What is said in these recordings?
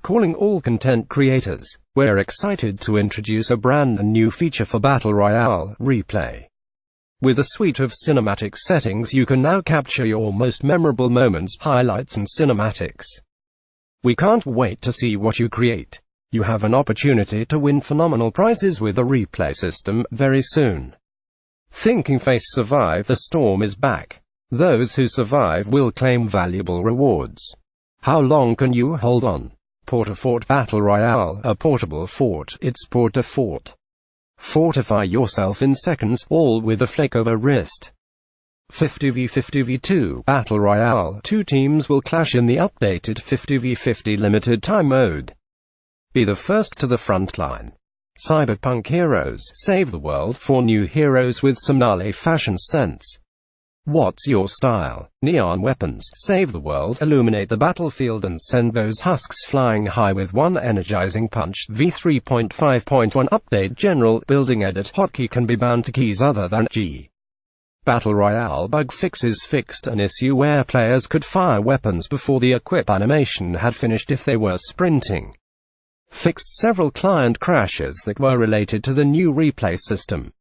Calling all content creators, we're excited to introduce a brand new feature for Battle Royale Replay. With a suite of cinematic settings, you can now capture your most memorable moments, highlights and cinematics. We can't wait to see what you create. You have an opportunity to win phenomenal prizes with a replay system very soon. Thinking Face Survive the Storm is back. Those who survive will claim valuable rewards. How long can you hold on? Port-a-Fort Battle Royale, a portable fort, it's port-a-fort. Fortify yourself in seconds, all with a flick of a wrist. 50v50v2 Battle Royale, 2 teams will clash in the updated 50v50 limited time mode. Be the first to the front line. Cyberpunk heroes, save the world, 4 new heroes with some gnarly fashion sense. What's your style? Neon weapons, save the world, illuminate the battlefield and send those husks flying high with one energizing punch. v3.5.1 update. General building edit hotkey can be bound to keys other than G. Battle Royale bug fixes fixed an issue where players could fire weapons before the equip animation had finished if they were sprinting. Fixed several client crashes that were related to the new replay system.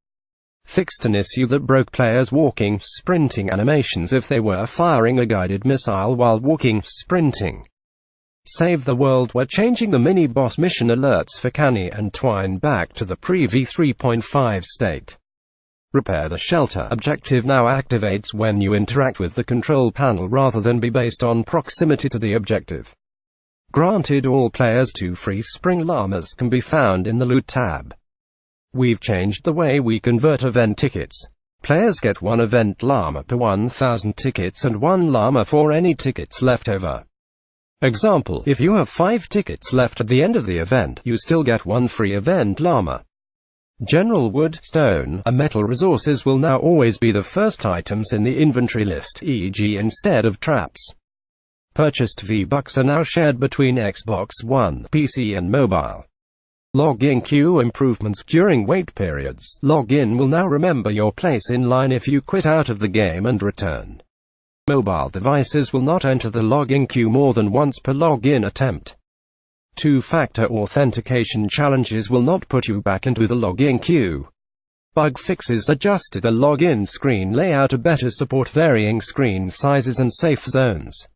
Fixed an issue that broke players' walking, sprinting animations if they were firing a guided missile while walking, sprinting. Save the world. We're changing the mini-boss mission alerts for Canny and Twine back to the pre-v3.5 state. Repair the shelter objective now activates when you interact with the control panel rather than be based on proximity to the objective. Granted, all players 2 free spring llamas can be found in the loot tab. We've changed the way we convert event tickets. Players get 1 event llama per 1,000 tickets and 1 llama for any tickets left over. Example, if you have 5 tickets left at the end of the event, you still get 1 free event llama. General wood, stone, and metal resources will now always be the first items in the inventory list, e.g. instead of traps. Purchased V-Bucks are now shared between Xbox One, PC and mobile. Login queue improvements during wait periods. Login will now remember your place in line if you quit out of the game and return. Mobile devices will not enter the login queue more than once per login attempt. 2-factor authentication challenges will not put you back into the login queue. Bug fixes adjusted the login screen layout to better support varying screen sizes and safe zones.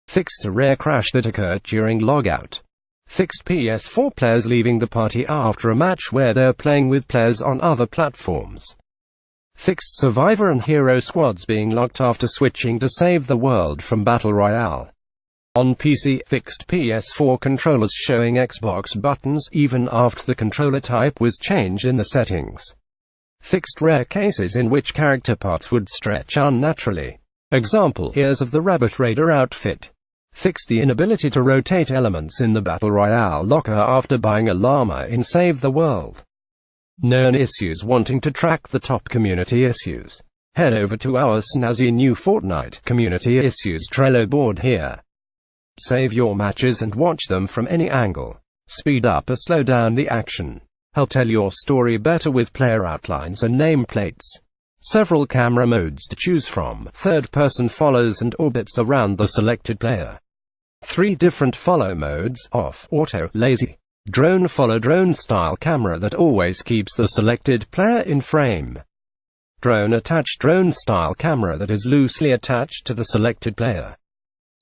Fixed a rare crash that occurred during logout. Fixed PS4 players leaving the party after a match where they're playing with players on other platforms. Fixed survivor and hero squads being locked after switching to save the world from Battle Royale. On PC, fixed PS4 controllers showing Xbox buttons even after the controller type was changed in the settings. Fixed rare cases in which character parts would stretch unnaturally. Example, ears of the Rabbit Raider outfit. Fixed the inability to rotate elements in the Battle Royale locker after buying a llama in Save the World. Known issues. Wanting to track the top community issues? Head over to our snazzy new Fortnite Community Issues Trello board here. Save your matches and watch them from any angle. Speed up or slow down the action. Help tell your story better with player outlines and nameplates. Several camera modes to choose from. Third-person follows and orbits around the selected player. 3 different follow modes: off, auto, lazy. Drone follow, drone-style camera that always keeps the selected player in frame. Drone attached, drone-style camera that is loosely attached to the selected player.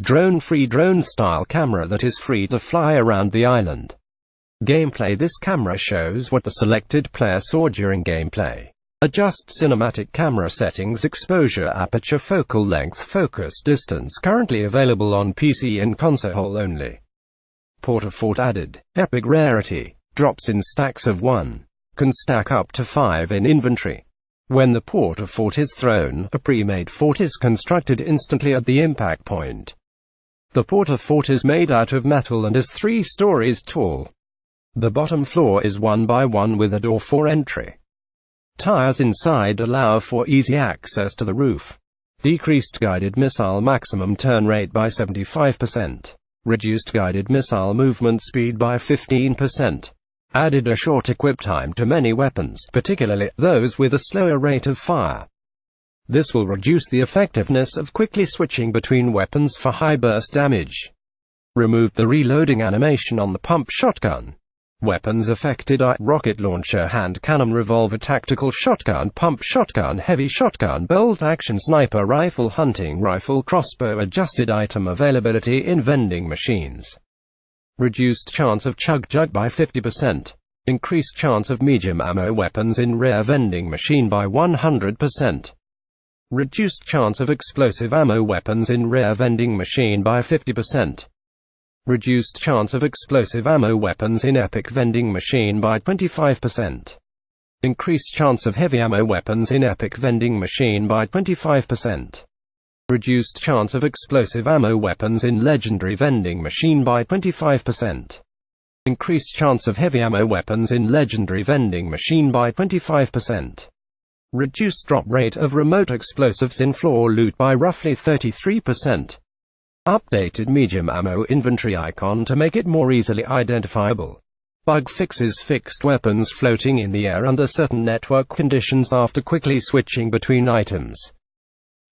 Drone free, drone-style camera that is free to fly around the island. Gameplay. This camera shows what the selected player saw during gameplay. Adjust cinematic camera settings, exposure, aperture, focal length, focus distance. Currently available on PC and console only. Port-a-Fort added. Epic rarity. Drops in stacks of 1. Can stack up to 5 in inventory. When the Port-a-Fort is thrown, a pre-made fort is constructed instantly at the impact point. The Port-a-Fort is made out of metal and is 3 stories tall. The bottom floor is 1 by 1 with a door for entry. Tires inside allow for easy access to the roof. Decreased guided missile maximum turn rate by 75%. Reduced guided missile movement speed by 15%. Added a short equip time to many weapons, particularly those with a slower rate of fire. This will reduce the effectiveness of quickly switching between weapons for high burst damage. Removed the reloading animation on the pump shotgun. Weapons affected are rocket launcher, hand cannon, revolver, tactical shotgun, pump shotgun, heavy shotgun, bolt action, sniper rifle, hunting rifle, crossbow. Adjusted item availability in vending machines. Reduced chance of chug jug by 50%. Increased chance of medium ammo weapons in rare vending machine by 100%. Reduced chance of explosive ammo weapons in rare vending machine by 50%. Reduced chance of explosive ammo weapons in epic vending machine by 25%. Increased chance of heavy ammo weapons in epic vending machine by 25%. Reduced chance of explosive ammo weapons in legendary vending machine by 25%. Increased chance of heavy ammo weapons in legendary vending machine by 25%. Reduced drop rate of remote explosives in floor loot by roughly 33%. Updated medium ammo inventory icon to make it more easily identifiable. Bug fixes fixed weapons floating in the air under certain network conditions after quickly switching between items.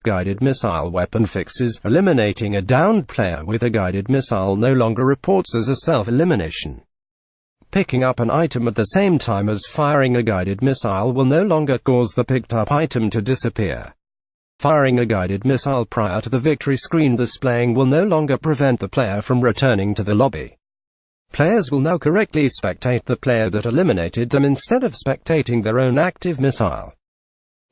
Guided missile weapon fixes. Eliminating a downed player with a guided missile no longer reports as a self-elimination. Picking up an item at the same time as firing a guided missile will no longer cause the picked up item to disappear. Firing a guided missile prior to the victory screen displaying will no longer prevent the player from returning to the lobby. Players will now correctly spectate the player that eliminated them instead of spectating their own active missile.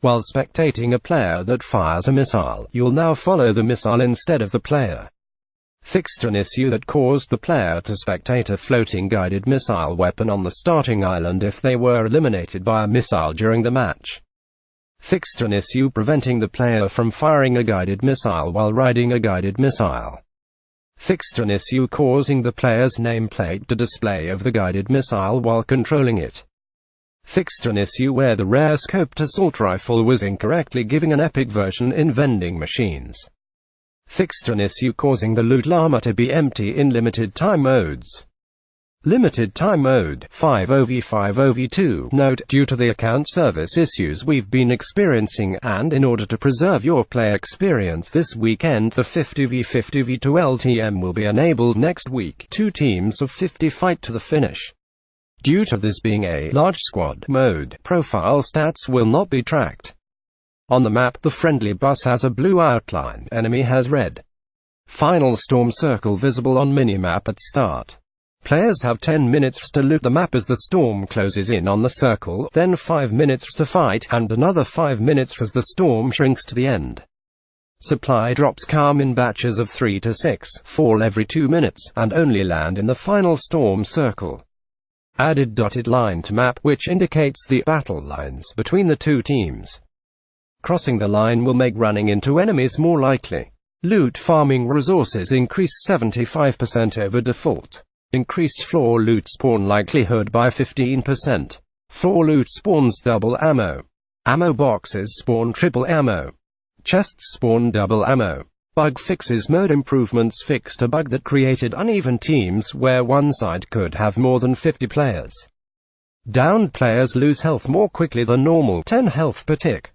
While spectating a player that fires a missile, you'll now follow the missile instead of the player. Fixed an issue that caused the player to spectate a floating guided missile weapon on the starting island if they were eliminated by a missile during the match. Fixed an issue preventing the player from firing a guided missile while riding a guided missile. Fixed an issue causing the player's nameplate to display of the guided missile while controlling it. Fixed an issue where the rare scoped assault rifle was incorrectly giving an epic version in vending machines. Fixed an issue causing the loot llama to be empty in limited time modes. Limited time mode, 5v5v2. Note, due to the account service issues we've been experiencing, and in order to preserve your play experience this weekend, the 50v50v2 LTM will be enabled next week. 2 teams of 50 fight to the finish. Due to this being a large squad mode, profile stats will not be tracked. On the map, the friendly bus has a blue outline, enemy has red. Final storm circle visible on minimap at start. Players have 10 minutes to loot the map as the storm closes in on the circle, then 5 minutes to fight, and another 5 minutes as the storm shrinks to the end. Supply drops come in batches of 3 to 6, fall every 2 minutes, and only land in the final storm circle. Added dotted line to map, which indicates the battle lines between the 2 teams. Crossing the line will make running into enemies more likely. Loot farming resources increase 75% over default. Increased floor loot spawn likelihood by 15%. Floor loot spawns double ammo. Ammo boxes spawn triple ammo. Chests spawn double ammo. Bug fixes mode improvements fixed a bug that created uneven teams where one side could have more than 50 players. Downed players lose health more quickly than normal, 10 health per tick.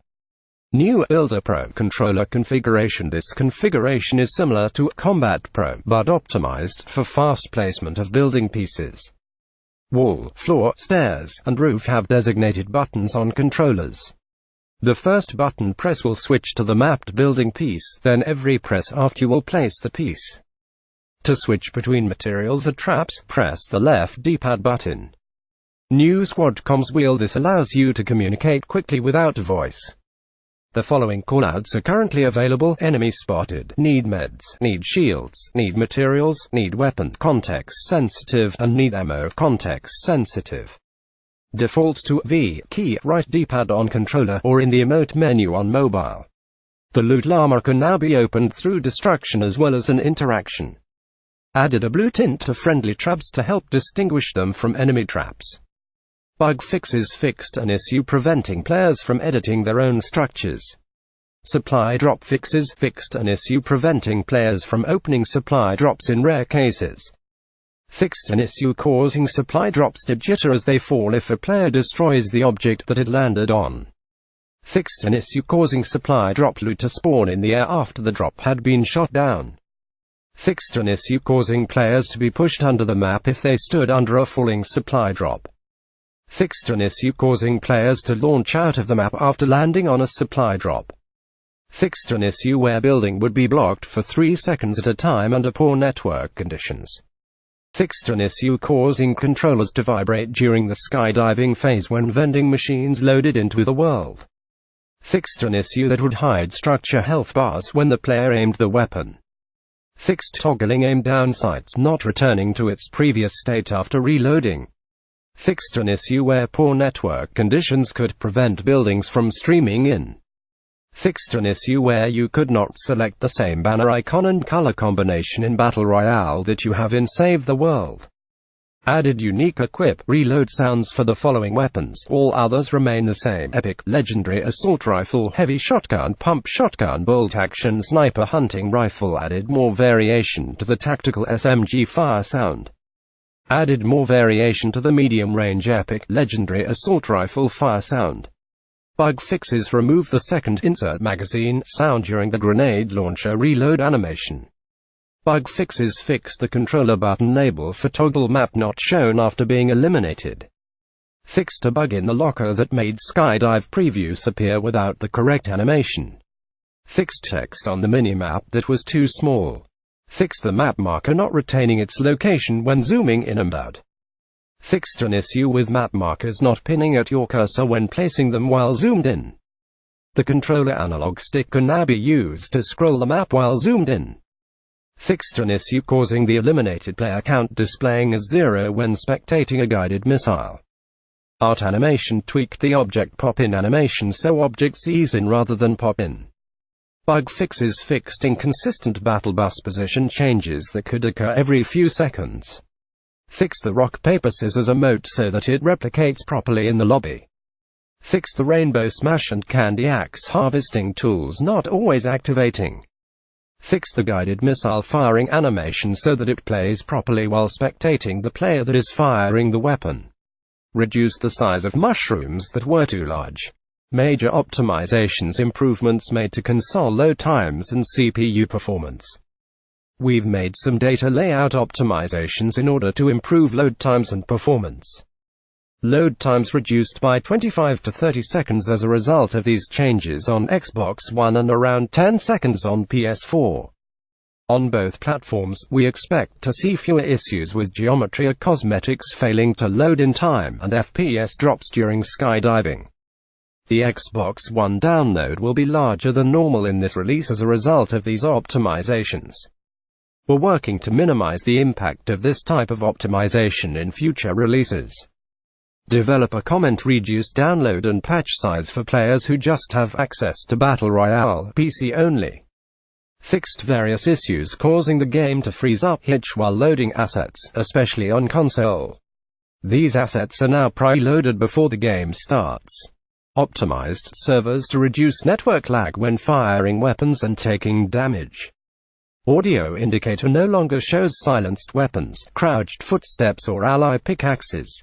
New Builder Pro controller configuration. This configuration is similar to Combat Pro, but optimized for fast placement of building pieces. Wall, floor, stairs, and roof have designated buttons on controllers. The first button press will switch to the mapped building piece, then every press after you will place the piece. To switch between materials or traps, press the left D-pad button. New Squad Comms wheel. This allows you to communicate quickly without voice. The following callouts are currently available: enemy spotted, need meds, need shields, need materials, need weapon, context sensitive, and need ammo, context sensitive. Default to V key, right D-pad on controller, or in the emote menu on mobile. The loot llama can now be opened through destruction as well as an interaction. Added a blue tint to friendly traps to help distinguish them from enemy traps. Bug fixes fixed an issue preventing players from editing their own structures. Supply drop fixes fixed an issue preventing players from opening supply drops in rare cases. Fixed an issue causing supply drops to jitter as they fall if a player destroys the object that it landed on. Fixed an issue causing supply drop loot to spawn in the air after the drop had been shot down. Fixed an issue causing players to be pushed under the map if they stood under a falling supply drop. Fixed an issue causing players to launch out of the map after landing on a supply drop. Fixed an issue where building would be blocked for 3 seconds at a time under poor network conditions. Fixed an issue causing controllers to vibrate during the skydiving phase when vending machines loaded into the world. Fixed an issue that would hide structure health bars when the player aimed the weapon. Fixed toggling aim down sights not returning to its previous state after reloading. Fixed an issue where poor network conditions could prevent buildings from streaming in. Fixed an issue where you could not select the same banner icon and color combination in Battle Royale that you have in Save the World. Added unique equip reload sounds for the following weapons, all others remain the same: epic, legendary assault rifle, heavy shotgun, pump shotgun, bolt action, sniper, hunting rifle. Added more variation to the tactical SMG fire sound. Added more variation to the medium range epic, legendary assault rifle fire sound. Bug fixes remove the second insert magazine sound during the grenade launcher reload animation. Bug fixes fixed the controller button label for toggle map not shown after being eliminated. Fixed a bug in the locker that made skydive previews appear without the correct animation. Fixed text on the minimap that was too small. Fixed the map marker not retaining its location when zooming in and out. Fixed an issue with map markers not pinning at your cursor when placing them while zoomed in. The controller analog stick can now be used to scroll the map while zoomed in. Fixed an issue causing the eliminated player count displaying as 0 when spectating a guided missile. Art animation tweaked the object pop-in animation so objects ease in rather than pop in. Bug fixes fixed inconsistent battle bus position changes that could occur every few seconds. Fixed the rock paper scissors emote so that it replicates properly in the lobby. Fixed the rainbow smash and candy axe harvesting tools not always activating. Fixed the guided missile firing animation so that it plays properly while spectating the player that is firing the weapon. Reduced the size of mushrooms that were too large. Major optimizations improvements made to console load times and CPU performance. We've made some data layout optimizations in order to improve load times and performance. Load times reduced by 25 to 30 seconds as a result of these changes on Xbox One and around 10 seconds on PS4. On both platforms, we expect to see fewer issues with geometry or cosmetics failing to load in time and FPS drops during skydiving. The Xbox One download will be larger than normal in this release as a result of these optimizations. We're working to minimize the impact of this type of optimization in future releases. Developer comment reduced download and patch size for players who just have access to Battle Royale PC only. Fixed various issues causing the game to freeze up hitch while loading assets, especially on console. These assets are now preloaded before the game starts. Optimized servers to reduce network lag when firing weapons and taking damage. Audio indicator no longer shows silenced weapons, crouched footsteps or ally pickaxes.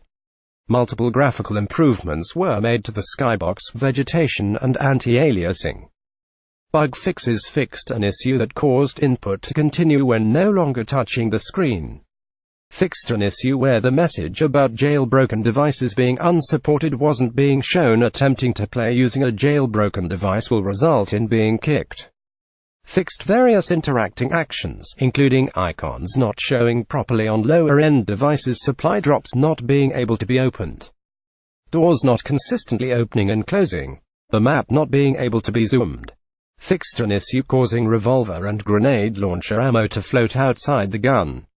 Multiple graphical improvements were made to the skybox, vegetation and anti-aliasing. Bug fixes fixed an issue that caused input to continue when no longer touching the screen. Fixed an issue where the message about jailbroken devices being unsupported wasn't being shown. Attempting to play using a jailbroken device will result in being kicked. Fixed various interacting actions, including icons not showing properly on lower-end devices, supply drops not being able to be opened, doors not consistently opening and closing, the map not being able to be zoomed. Fixed an issue causing revolver and grenade launcher ammo to float outside the gun.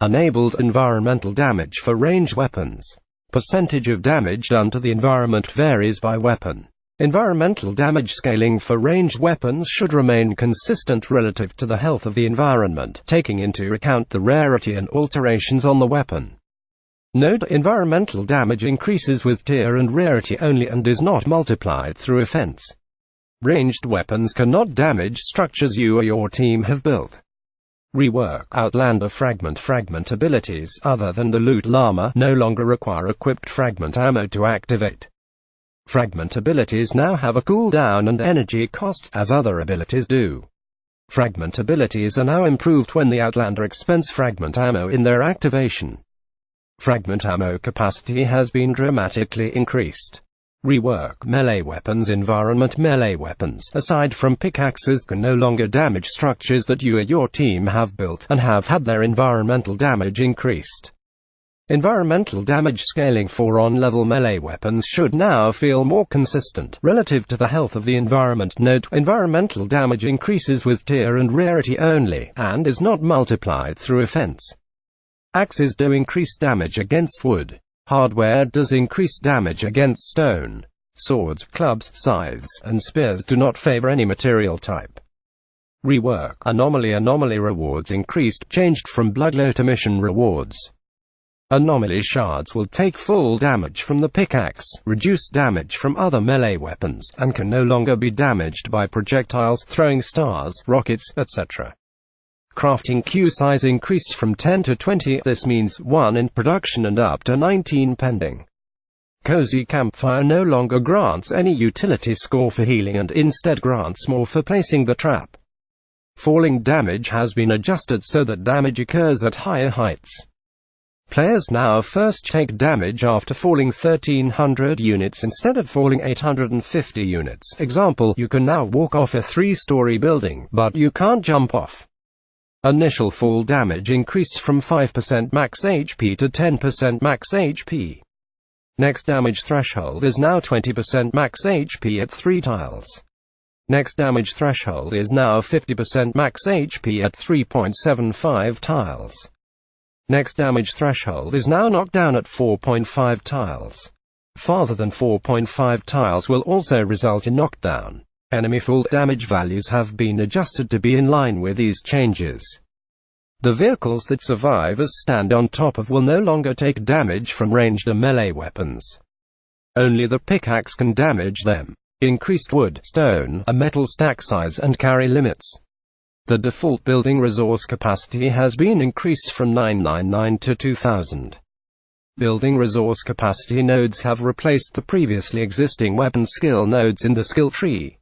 Enabled environmental damage for ranged weapons. Percentage of damage done to the environment varies by weapon. Environmental damage scaling for ranged weapons should remain consistent relative to the health of the environment, taking into account the rarity and alterations on the weapon. Note: environmental damage increases with tier and rarity only and is not multiplied through offense. Ranged weapons cannot damage structures you or your team have built. Rework Outlander fragment abilities other than the loot llama no longer require equipped fragment ammo to activate. Fragment abilities now have a cooldown and energy cost, as other abilities do. Fragment abilities are now improved when the Outlander expends fragment ammo in their activation. Fragment ammo capacity has been dramatically increased. Rework melee weapons. Environment melee weapons, aside from pickaxes, can no longer damage structures that you or your team have built, and have had their environmental damage increased. Environmental damage scaling for on-level melee weapons should now feel more consistent relative to the health of the environment. Note: environmental damage increases with tier and rarity only, and is not multiplied through offense. Axes do increase damage against wood. Hardware does increase damage against stone. Swords, clubs, scythes, and spears do not favor any material type. Rework anomaly rewards increased, changed from bloodlow to mission rewards. Anomaly shards will take full damage from the pickaxe, reduce damage from other melee weapons, and can no longer be damaged by projectiles, throwing stars, rockets, etc. Crafting queue size increased from 10 to 20, this means 1 in production and up to 19 pending. Cozy Campfire no longer grants any utility score for healing and instead grants more for placing the trap. Falling damage has been adjusted so that damage occurs at higher heights. Players now first take damage after falling 1300 units instead of falling 850 units. Example: you can now walk off a 3-story building, but you can't jump off. Initial fall damage increased from 5% max HP to 10% max HP. Next damage threshold is now 20% max HP at 3 tiles. Next damage threshold is now 50% max HP at 3.75 tiles. Next damage threshold is now knocked down at 4.5 tiles. Farther than 4.5 tiles will also result in knockdown. Enemy fall damage values have been adjusted to be in line with these changes. The vehicles that survivors stand on top of will no longer take damage from ranged or melee weapons. Only the pickaxe can damage them. Increased wood, stone, a metal stack size and carry limits. The default building resource capacity has been increased from 999 to 2000. Building resource capacity nodes have replaced the previously existing weapon skill nodes in the skill tree.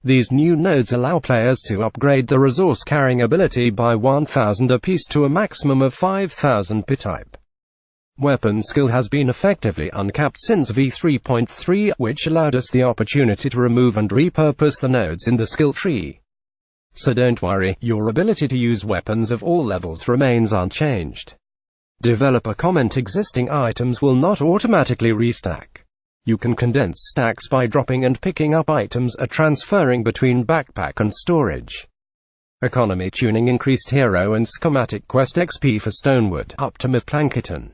These new nodes allow players to upgrade the resource carrying ability by 1000 apiece to a maximum of 5000 per type. Weapon skill has been effectively uncapped since v3.5, which allowed us the opportunity to remove and repurpose the nodes in the skill tree. So don't worry, your ability to use weapons of all levels remains unchanged. Developer comment: existing items will not automatically restack. You can condense stacks by dropping and picking up items or transferring between backpack and storage. Economy tuning increased hero and schematic quest XP for Stonewood up to Planketon.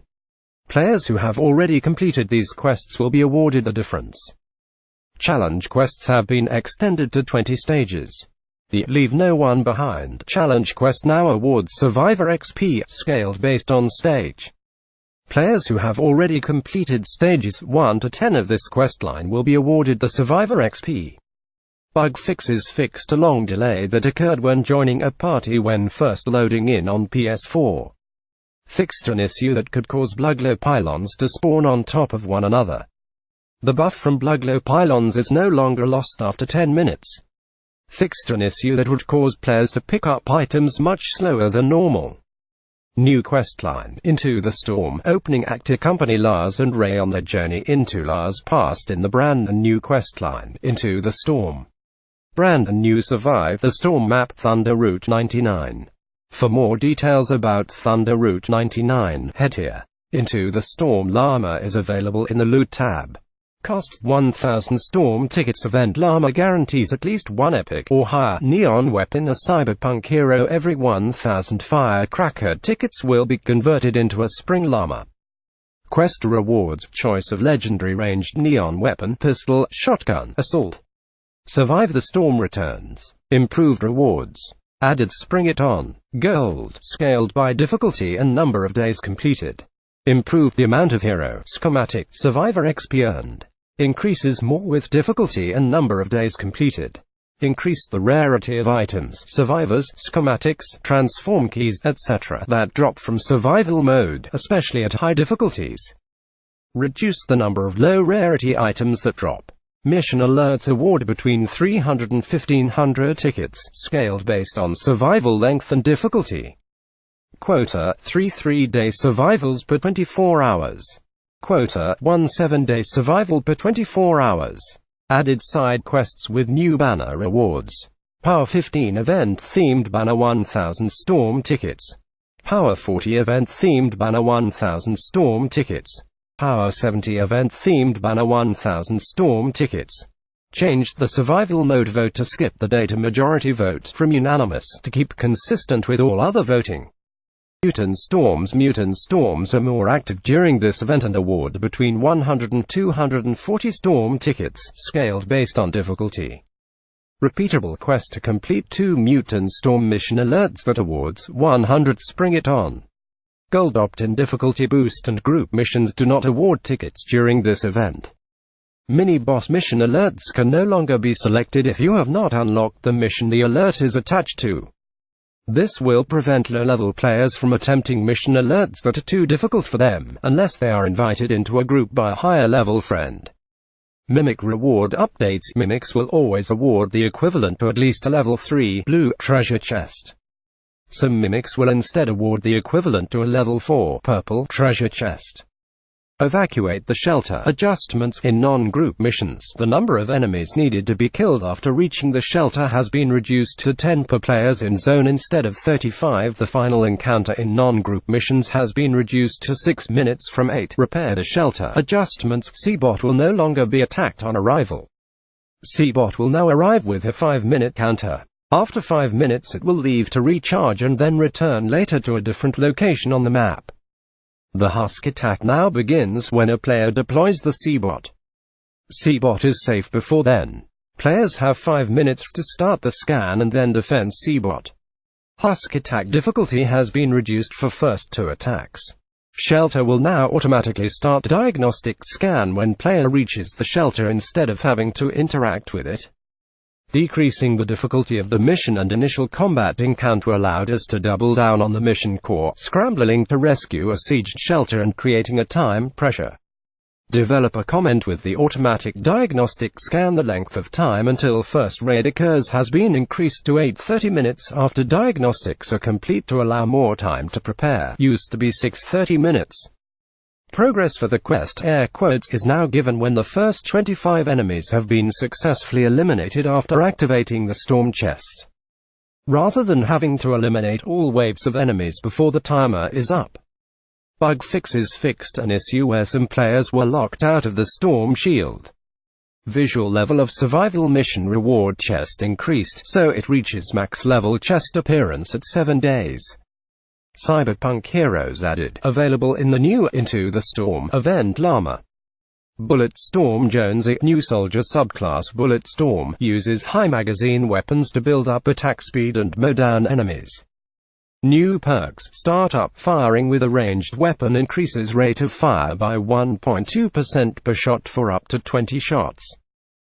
Players who have already completed these quests will be awarded the difference. Challenge quests have been extended to 20 stages. The Leave No One Behind challenge quest now awards Survivor XP, scaled based on stage. Players who have already completed stages 1 to 10 of this questline will be awarded the Survivor XP. Bug fixes fixed a long delay that occurred when joining a party when first loading in on PS4. Fixed an issue that could cause bloodlow pylons to spawn on top of one another. The buff from bloodlow pylons is no longer lost after 10 minutes. Fixed an issue that would cause players to pick up items much slower than normal. New questline, Into the Storm, opening act. Accompany Lars and Ray on their journey into Lars' past in the brand new questline, Into the Storm. Brand new survive the storm map, Thunder Route 99. For more details about Thunder Route 99, head here. Into the Storm llama is available in the Loot tab. Costs 1000 storm tickets. Event llama guarantees at least one epic or higher neon weapon. A cyberpunk hero. Every 1000 firecracker tickets will be converted into a spring llama. Quest rewards: choice of legendary ranged neon weapon, pistol, shotgun, assault. Survive the storm returns. Improved rewards. Added Spring It On gold, scaled by difficulty and number of days completed. Improved the amount of hero schematic survivor XP earned. Increases more with difficulty and number of days completed. Increased the rarity of items, survivors, schematics, transform keys, etc. that drop from survival mode, especially at high difficulties. Reduced the number of low rarity items that drop. Mission alerts award between 300 and 1500 tickets, scaled based on survival length and difficulty. Quota: 3 3-day survivals per 24 hours. Quota: 1 7-day survival per 24 hours. Added side quests with new banner rewards. Power 15 event-themed banner 1000 storm tickets. Power 40 event-themed banner 1000 storm tickets. Power 70 event-themed banner 1000 storm tickets. Changed the survival mode vote to skip the data majority vote from unanimous to keep consistent with all other voting. Mutant storms are more active during this event and award between 100 and 240 storm tickets, scaled based on difficulty. Repeatable quest to complete 2 mutant storm mission alerts that awards 100 Spring It On. Gold opt-in difficulty boost and group missions do not award tickets during this event. Mini-boss mission alerts can no longer be selected if you have not unlocked the mission the alert is attached to. This will prevent low-level players from attempting mission alerts that are too difficult for them, unless they are invited into a group by a higher-level friend. Mimic reward updates. Mimics will always award the equivalent to at least a level 3 blue treasure chest. Some mimics will instead award the equivalent to a level 4 purple treasure chest. Evacuate the shelter. Adjustments in non-group missions. The number of enemies needed to be killed after reaching the shelter has been reduced to 10 per players in zone instead of 35. The final encounter in non-group missions has been reduced to 6 minutes from 8. Repair the shelter. Adjustments. C-Bot will no longer be attacked on arrival. C-Bot will now arrive with a 5-minute counter. After 5 minutes it will leave to recharge and then return later to a different location on the map. The Husk attack now begins when a player deploys the C-Bot. C-Bot is safe before then. Players have 5 minutes to start the scan and then defend C-Bot. Husk attack difficulty has been reduced for first 2 attacks. Shelter will now automatically start diagnostic scan when player reaches the shelter instead of having to interact with it. Decreasing the difficulty of the mission and initial combat encounter allowed us to double down on the mission core, scrambling to rescue a sieged shelter and creating a time pressure. Developer comment with the automatic diagnostic scan. The length of time until first raid occurs has been increased to 8:30 minutes after diagnostics are complete to allow more time to prepare. Used to be 6:30 minutes. Progress for the quest, air quotes, is now given when the first 25 enemies have been successfully eliminated after activating the storm chest, rather than having to eliminate all waves of enemies before the timer is up. Bug fixes fixed an issue where some players were locked out of the storm shield. Visual level of survival mission reward chest increased, so it reaches max level chest appearance at 7 days. Cyberpunk Heroes added, available in the new Into the Storm event llama. Bullet Storm Jones. A new soldier subclass Bullet Storm uses high magazine weapons to build up attack speed and mow down enemies. New perks. Start up firing with a ranged weapon increases rate of fire by 1.2% per shot for up to 20 shots.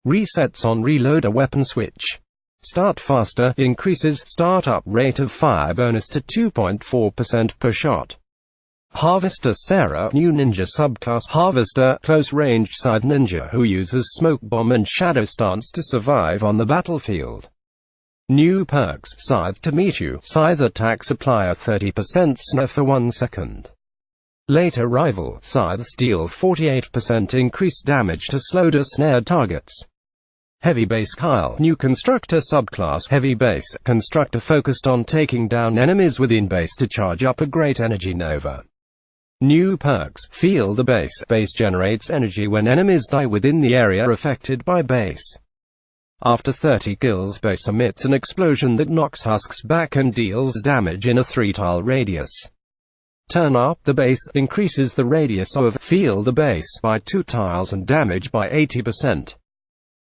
Resets on reload. A weapon switch. Start faster increases start-up rate of fire bonus to 2.4% per shot. Harvester Sarah. New ninja subclass Harvester, close-range side ninja who uses smoke bomb and shadow stance to survive on the battlefield. New perks. Scythe to meet you. Scythe attacks apply a 30% snare for 1 second. Late arrival. Scythes deal 48% increased damage to slow to snare targets. Heavy Base Kyle. New constructor subclass Heavy Base, constructor focused on taking down enemies within base to charge up a great energy nova. New perks. Feel the base. Base generates energy when enemies die within the area affected by base. After 30 kills, base emits an explosion that knocks husks back and deals damage in a 3-tile radius. Turn up the base, increases the radius of Feel the Base by 2 tiles and damage by 80%.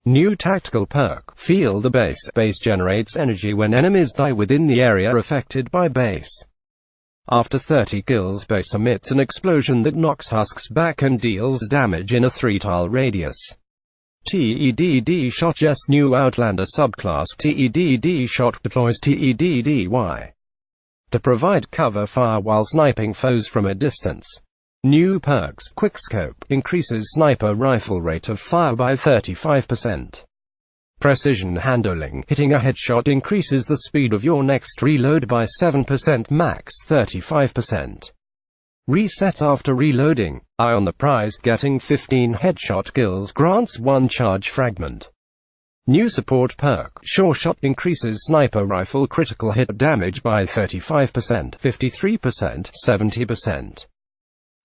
New tactical perk. Feel the Base. Base generates energy when enemies die within the area affected by base. After 30 kills, base emits an explosion that knocks husks back and deals damage in a 3-tile radius. TEDD Shot. Just new Outlander subclass TEDD Shot deploys TEDDY to provide cover fire while sniping foes from a distance. New perks. Quickscope increases sniper rifle rate of fire by 35%. Precision handling. Hitting a headshot increases the speed of your next reload by 7%, max 35%. Reset after reloading. Eye on the prize. Getting 15 headshot kills grants 1 charge fragment. New support perk. Sure Shot increases sniper rifle critical hit damage by 35%, 53%, 70%.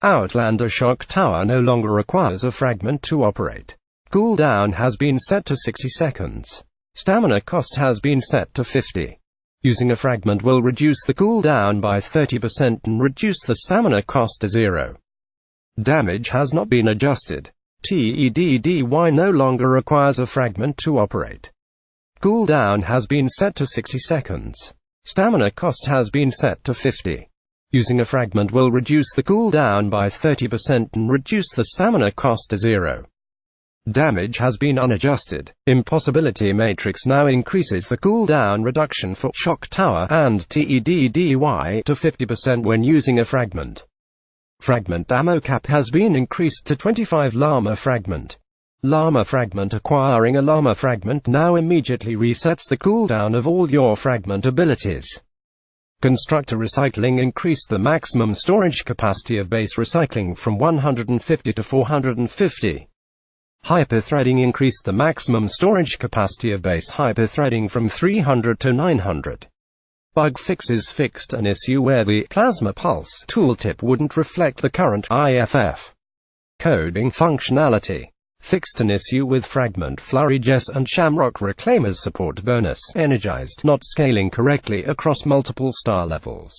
Outlander Shock Tower no longer requires a fragment to operate. Cooldown has been set to 60 seconds. Stamina cost has been set to 50. Using a fragment will reduce the cooldown by 30% and reduce the stamina cost to 0. Damage has not been adjusted. TEDDY no longer requires a fragment to operate. Cooldown has been set to 60 seconds. Stamina cost has been set to 50. Using a fragment will reduce the cooldown by 30% and reduce the stamina cost to 0. Damage has been unadjusted. Impossibility Matrix now increases the cooldown reduction for Shock Tower and TEDDY to 50% when using a fragment. Fragment ammo cap has been increased to 25 llama fragment. Llama fragment. Acquiring a llama fragment now immediately resets the cooldown of all your fragment abilities. Constructor recycling increased the maximum storage capacity of base recycling from 150 to 450. Hyperthreading increased the maximum storage capacity of base hyperthreading from 300 to 900. Bug fixes fixed an issue where the plasma pulse tooltip wouldn't reflect the current IFF coding functionality. Fixed an issue with fragment flurry. Jess and Shamrock Reclaimers support bonus energized not scaling correctly across multiple star levels.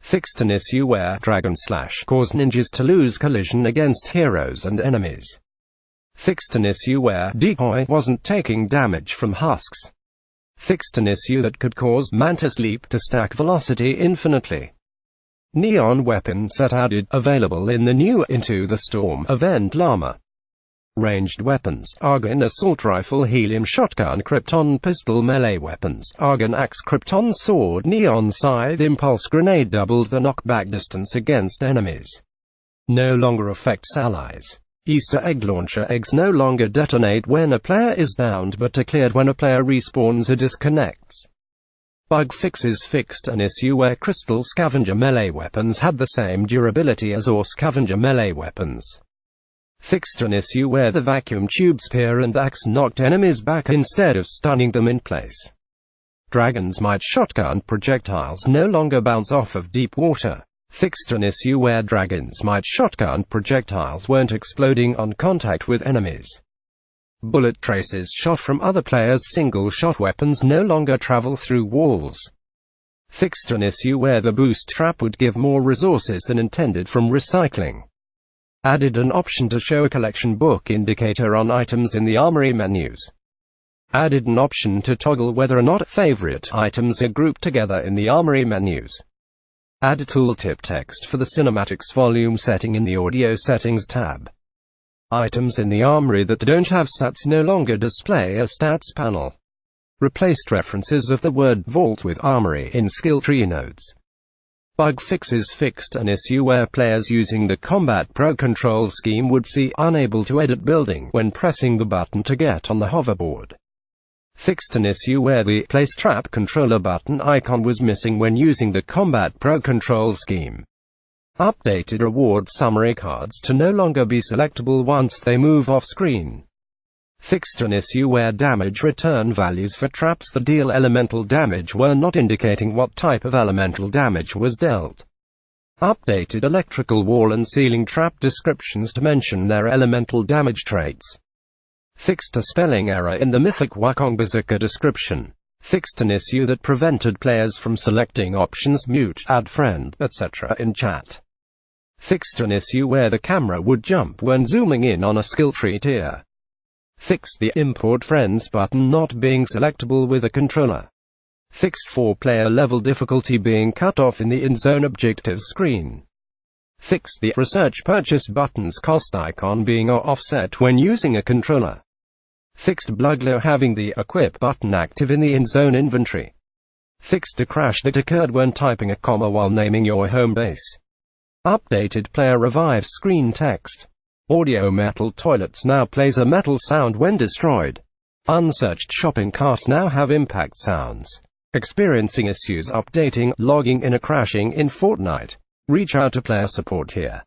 Fixed an issue where Dragon Slash caused ninjas to lose collision against heroes and enemies. Fixed an issue where Decoy wasn't taking damage from husks. Fixed an issue that could cause Mantis Leap to stack velocity infinitely. Neon weapon set added, available in the new Into the Storm event. Llama. Ranged weapons. Argon assault rifle, helium shotgun, krypton pistol, melee weapons. Argon axe, krypton sword, neon scythe, impulse grenade doubled the knockback distance against enemies. No longer affects allies. Easter egg launcher. Eggs no longer detonate when a player is downed but are cleared when a player respawns or disconnects. Bug fixes fixed an issue where crystal scavenger melee weapons had the same durability as ore scavenger melee weapons. Fixed an issue where the vacuum tube spear and axe knocked enemies back instead of stunning them in place. Dragon's Might shotgun projectiles no longer bounce off of deep water. Fixed an issue where Dragon's Might shotgun projectiles weren't exploding on contact with enemies. Bullet traces shot from other players' single-shot weapons no longer travel through walls. Fixed an issue where the boost trap would give more resources than intended from recycling. Added an option to show a collection book indicator on items in the armory menus. Added an option to toggle whether or not favorite items are grouped together in the armory menus. Add a tooltip text for the cinematics volume setting in the audio settings tab. Items in the armory that don't have stats no longer display a stats panel. Replaced references of the word vault with armory in skill tree nodes. Bug fixes fixed an issue where players using the Combat Pro control scheme would see unable to edit building when pressing the button to get on the hoverboard. Fixed an issue where the Place Trap controller button icon was missing when using the Combat Pro control scheme. Updated reward summary cards to no longer be selectable once they move off screen. Fixed an issue where damage return values for traps that deal elemental damage were not indicating what type of elemental damage was dealt. Updated electrical wall and ceiling trap descriptions to mention their elemental damage traits. Fixed a spelling error in the Mythic Wukong Berserker description. Fixed an issue that prevented players from selecting options mute, add friend, etc. in chat. Fixed an issue where the camera would jump when zooming in on a skill tree tier. Fixed the import friends button not being selectable with a controller. Fixed 4-player level difficulty being cut off in the in-zone objectives screen. Fixed the research purchase button's cost icon being offset when using a controller. Fixed Bluglow having the equip button active in the in-zone inventory. Fixed a crash that occurred when typing a comma while naming your home base. Updated player revives screen text. Audio metal toilets now plays a metal sound when destroyed. Unsearched shopping carts now have impact sounds. Experiencing issues updating, logging in or crashing in Fortnite? Reach out to player support here.